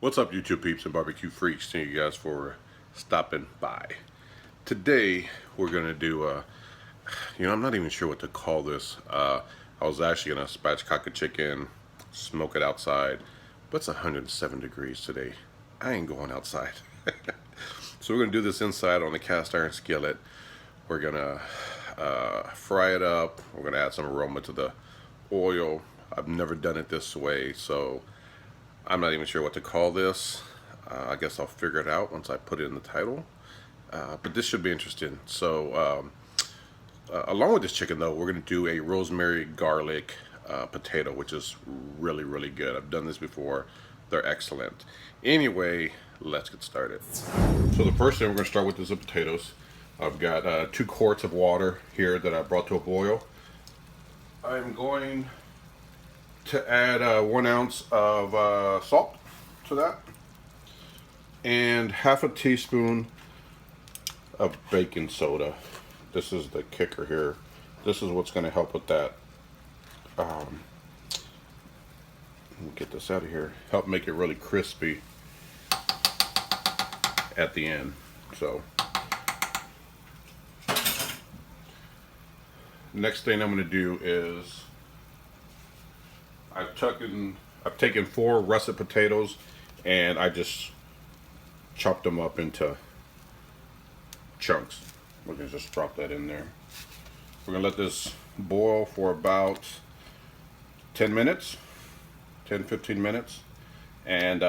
What's up, YouTube peeps and barbecue freaks? Thank you guys for stopping by. Today we're gonna do I'm not even sure what to call this. I was actually gonna spatchcock a chicken, smoke it outside, but it's 107 degrees today. I ain't going outside. So we're gonna do this inside on the cast iron skillet. We're gonna fry it up. We're gonna add some aroma to the oil. I've never done it this way, so I'm not even sure what to call this. I guess I'll figure it out once I put it in the title. But this should be interesting. So along with this chicken though, we're going to do a rosemary garlic potato, which is really, really good. I've done this before. They're excellent. Anyway, let's get started. So the first thing we're going to start with is the potatoes. I've got 2 quarts of water here that I brought to a boil. I'm going to add 1 ounce of salt to that and half a teaspoon of baking soda. This is the kicker here. This is what's going to help with that. Let me get this out of here. Help make it really crispy at the end. So next thing I'm going to do is I've taken 4 russet potatoes and I just chopped them up into chunks. We're gonna just drop that in there. We're gonna let this boil for about 10 minutes, 10-15 minutes. And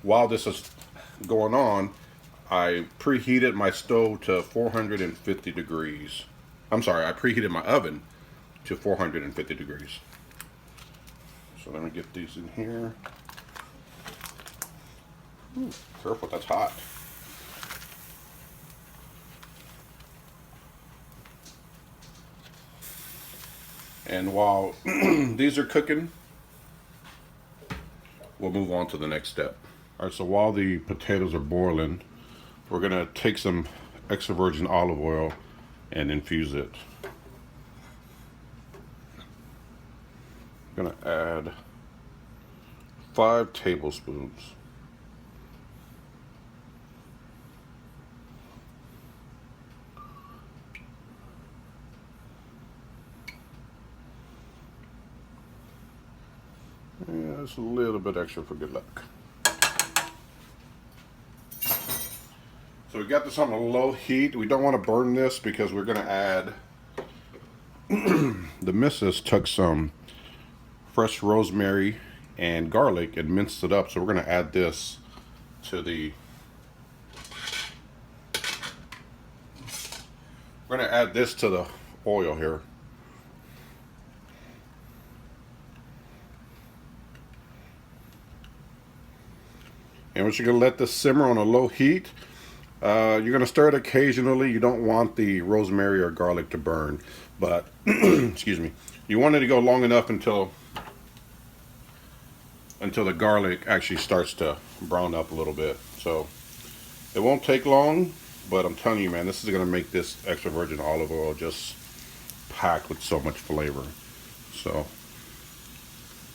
while this is going on, I preheated my stove to 450 degrees. I'm sorry, I preheated my oven to 450 degrees. So let me get these in here. Ooh, careful, that's hot. And while these are cooking, we'll move on to the next step. All right, so while the potatoes are boiling, we're gonna take some extra virgin olive oil and infuse it. I'm gonna add 5 tablespoons. Yeah, just a little bit extra for good luck. So we got this on a low heat. We don't want to burn this because we're gonna add the missus took some fresh rosemary and garlic and minced it up, so we're going to add this to the oil here. And we're just going to let this simmer on a low heat. You're going to stir it occasionally. You don't want the rosemary or garlic to burn, but excuse me, you want it to go long enough until the garlic actually starts to brown up a little bit. So it won't take long, but I'm telling you, man, this is going to make this extra virgin olive oil just packed with so much flavor. So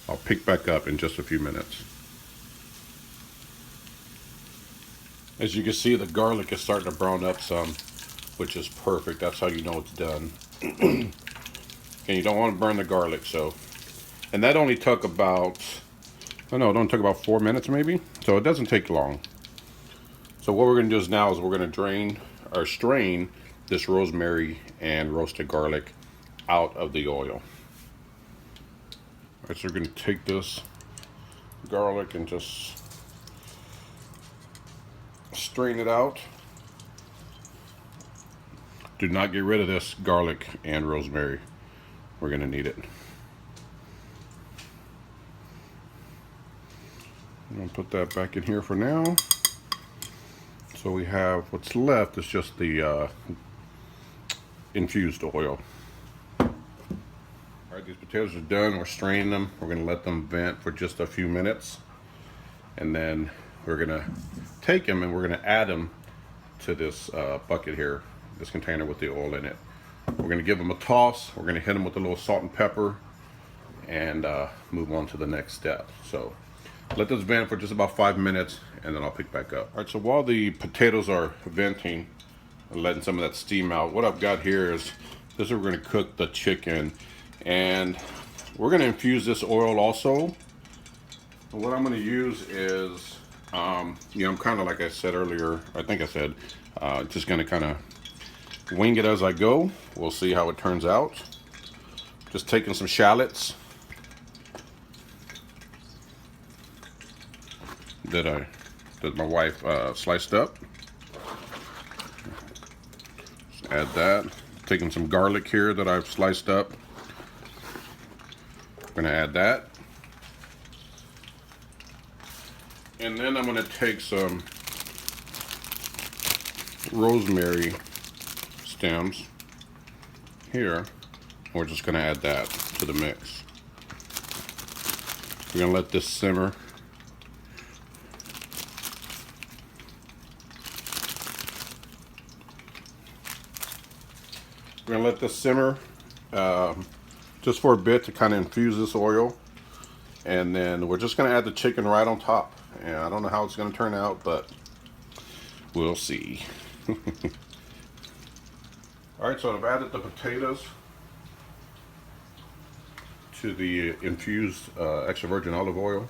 I'll pick back up in just a few minutes. As you can see, the garlic is starting to brown up some, which is perfect. That's how you know it's done. And you don't want to burn the garlic. So, and that only took about, I don't know, it only took about 4 minutes maybe. So it doesn't take long. So what we're going to do is now we're going to strain this rosemary and roasted garlic out of the oil. All right, so we're going to take this garlic and just strain it out. Do not get rid of this garlic and rosemary. We're going to need it. I'm going to put that back in here for now. So we have what's left is just the infused oil. Alright, these potatoes are done. We're straining them. We're going to let them vent for just a few minutes. And then we're going to take them and we're going to add them to this bucket here, this container with the oil in it. We're going to give them a toss. We're going to hit them with a little salt and pepper and move on to the next step. So Let this vent for just about 5 minutes, and then I'll pick back up. All right, so while the potatoes are venting and letting some of that steam out, what I've got here is this is where we're gonna cook the chicken, and we're gonna infuse this oil also. And what I'm gonna use is, you know, I'm kind of, like I said earlier, I think I said, just gonna kind of wing it as I go. We'll see how it turns out. Just taking some shallots that my wife sliced up. Just add that. Taking some garlic here that I've sliced up. I'm gonna add that. And then I'm gonna take some rosemary stems here. We're just gonna add that to the mix. We're gonna let this simmer. We're gonna let this simmer just for a bit to kind of infuse this oil, and then we're just gonna add the chicken right on top. And I don't know how it's gonna turn out, but we'll see. All right, so I've added the potatoes to the infused extra virgin olive oil.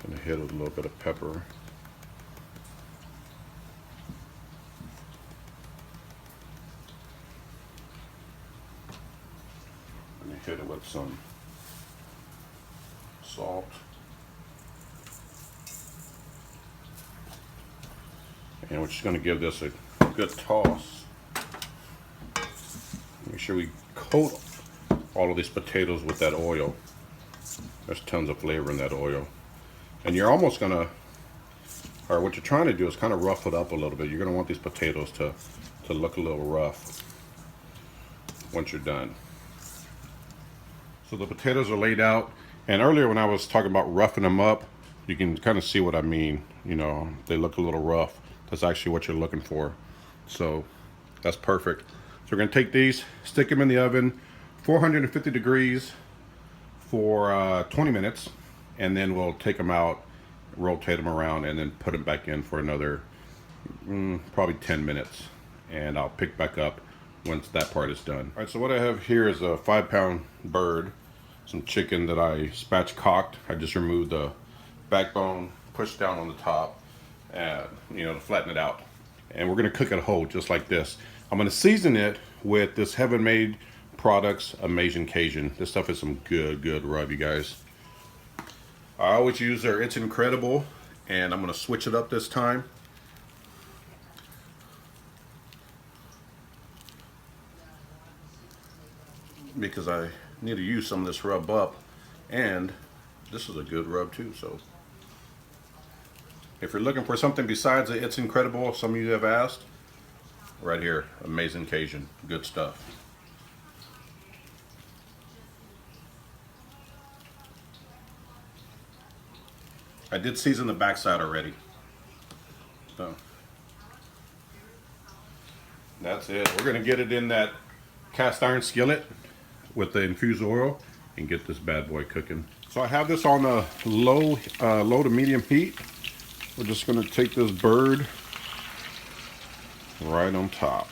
I'm gonna hit it with a little bit of pepper. I'm gonna hit it with some salt. And we're just gonna give this a good toss. Make sure we coat all of these potatoes with that oil. There's tons of flavor in that oil. And you're almost gonna, or what you're trying to do is kind of rough it up a little bit. You're gonna want these potatoes to look a little rough once you're done. So the potatoes are laid out, and earlier when I was talking about roughing them up, you can kind of see what I mean. You know, they look a little rough. That's actually what you're looking for. So that's perfect. So we're gonna take these, stick them in the oven, 450 degrees for 20 minutes, and then we'll take them out, rotate them around, and then put them back in for another probably 10 minutes. And I'll pick back up once that part is done. All right, so what I have here is a 5-pound bird, some chicken that I spatchcocked. I just removed the backbone, pushed down on the top, you know, to flatten it out. And we're gonna cook it whole, just like this. I'm gonna season it with this Heaven Made Products Amazing Cajun. This stuff is some good rub, you guys. I always use their It's Incredible, and I'm gonna switch it up this time. Because I need to use some of this rub up, and this is a good rub too. So if you're looking for something besides the It's Incredible, some of you have asked, right here, Amazing Cajun, good stuff. I did season the backside already. So that's it. We're gonna get it in that cast iron skillet with the infused oil and get this bad boy cooking. So I have this on a low to medium heat. We're just gonna take this bird right on top.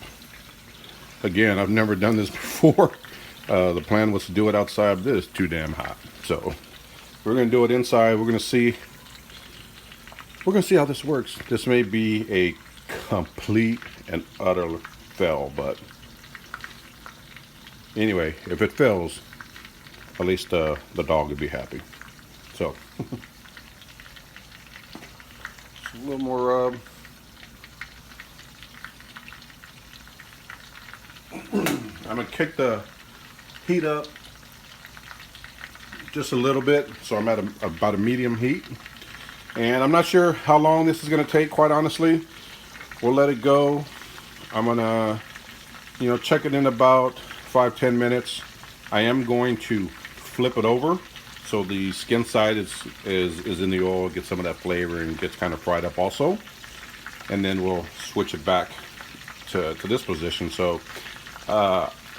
Again, I've never done this before. The plan was to do it outside, but it's too damn hot. So we're gonna do it inside. We're gonna see how this works. This may be a complete and utter fail, but anyway, if it fails, at least the dog would be happy. So just a little more rub. I'm gonna kick the heat up just a little bit, so I'm at about a medium heat. And I'm not sure how long this is gonna take, quite honestly. We'll let it go. I'm gonna, you know, check it in about 5-10 minutes. I am going to flip it over so the skin side is in the oil, get some of that flavor and gets kind of fried up also. And then we'll switch it back to this position. So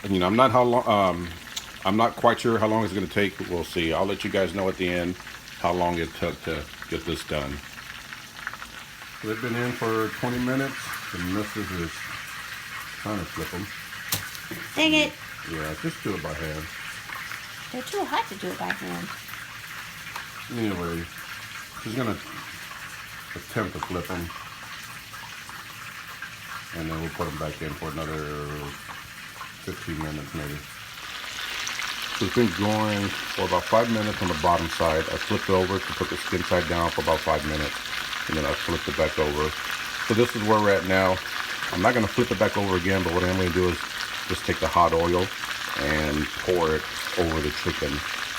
you know, I'm not quite sure how long it's going to take. We'll see. I'll let you guys know at the end how long it took to get this done. So they've been in for 20 minutes. The missus is trying to flip them. Dang it. Yeah, just do it by hand. They're too hot to do it by hand. Anyway, she's going to attempt to flip them. And then we'll put them back in for another 15 minutes maybe. So it's been going for about 5 minutes on the bottom side. I flipped it over to put the skin side down for about 5 minutes. And then I flipped it back over. So this is where we're at now. I'm not going to flip it back over again, but what I'm going to do is just take the hot oil and pour it over the chicken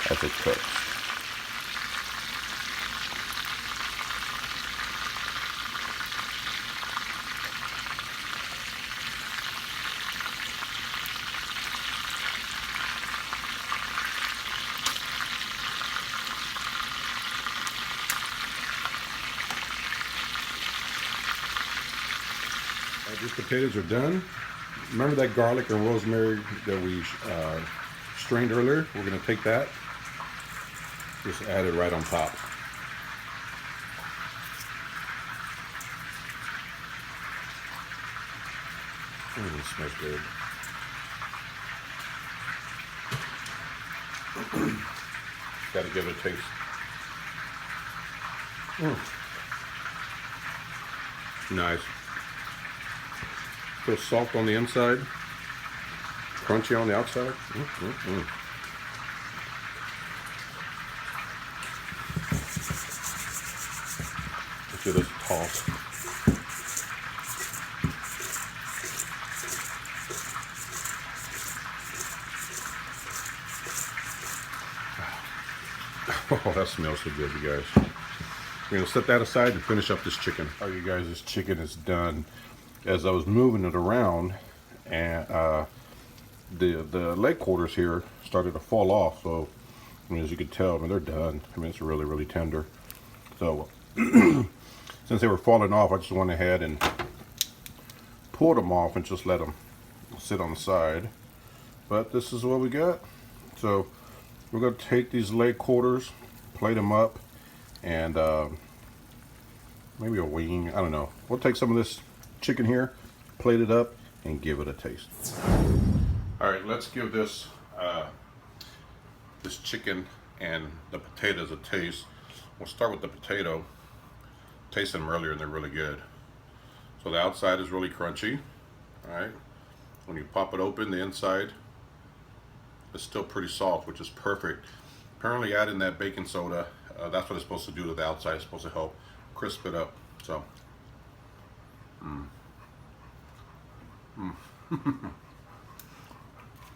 as it cooks. These potatoes are done. Remember that garlic and rosemary that we strained earlier? We're going to take that, just add it right on top. Oh, this smells good. Got to give it a taste. Nice. Feels soft on the inside, crunchy on the outside. Let's do this toss. Oh, that smells so good, you guys. We're gonna set that aside and finish up this chicken. Oh, you guys, this chicken is done. As I was moving it around, and the leg quarters here started to fall off. So, I mean, as you can tell, I mean, they're done. I mean, it's really, really tender. So, since they were falling off, I just went ahead and pulled them off and just let them sit on the side. But this is what we got. So, we're going to take these leg quarters, plate them up, and maybe a wing. I don't know. We'll take some of this chicken here, plate it up, and give it a taste. All right, let's give this this chicken and the potatoes a taste. We'll start with the potato. Tasted them earlier and they're really good. So the outside is really crunchy. All right, when you pop it open, the inside is still pretty soft, which is perfect. Apparently, adding that baking soda, that's what it's supposed to do to the outside. It's supposed to help crisp it up. So.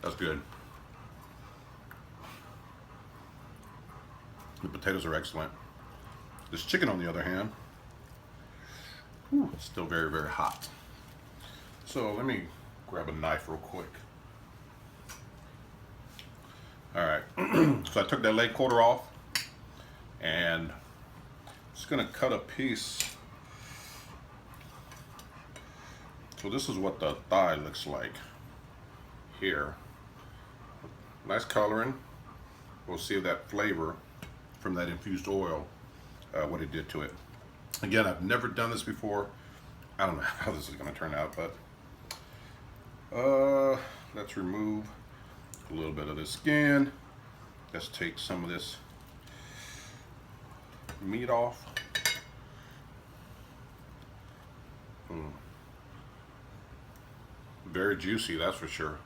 That's good. The potatoes are excellent. This chicken, on the other hand, it's still very, very hot. So let me grab a knife real quick. All right, so I took that leg quarter off, and I'm just gonna cut a piece. So this is what the thigh looks like here. Nice coloring. We'll see that flavor from that infused oil, what it did to it. Again, I've never done this before. I don't know how this is going to turn out, but let's remove a little bit of the skin. Let's take some of this meat off. Very juicy, that's for sure.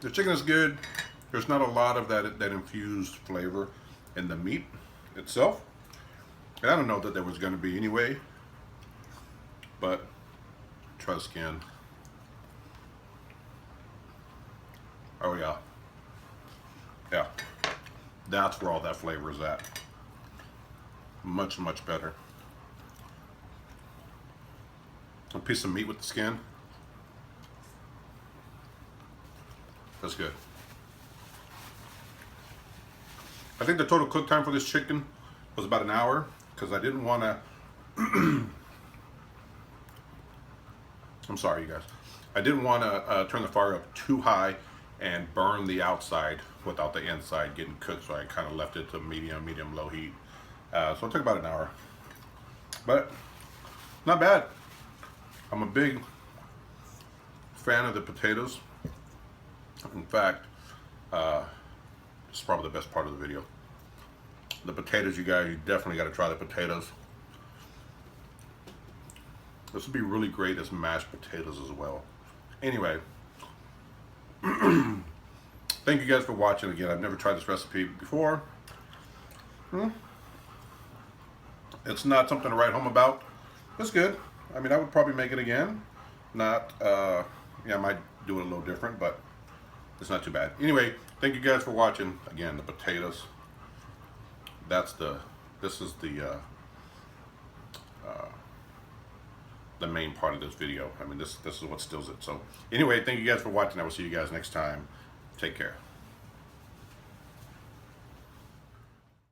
The chicken is good. There's not a lot of that infused flavor in the meat itself. And I don't know that there was going to be anyway, but try the skin. Oh yeah. Yeah. That's where all that flavor is at. Much, much better. A piece of meat with the skin. That's good. I think the total cook time for this chicken was about an hour, because I didn't want to I'm sorry, you guys. I didn't want to turn the fire up too high and burn the outside without the inside getting cooked, so I kind of left it to medium, low heat. So it took about an hour, but not bad. I'm a big fan of the potatoes. In fact, this is probably the best part of the video. The potatoes, you guys, you definitely got to try the potatoes. This would be really great as mashed potatoes as well. Anyway, thank you guys for watching. Again, I've never tried this recipe before. It's not something to write home about. It's good. I mean, I would probably make it again. Not, yeah, I might do it a little different, but it's not too bad. Anyway, thank you guys for watching. Again, the potatoes. This is the main part of this video. I mean, this is what stills it. So anyway, thank you guys for watching. I will see you guys next time. Take care.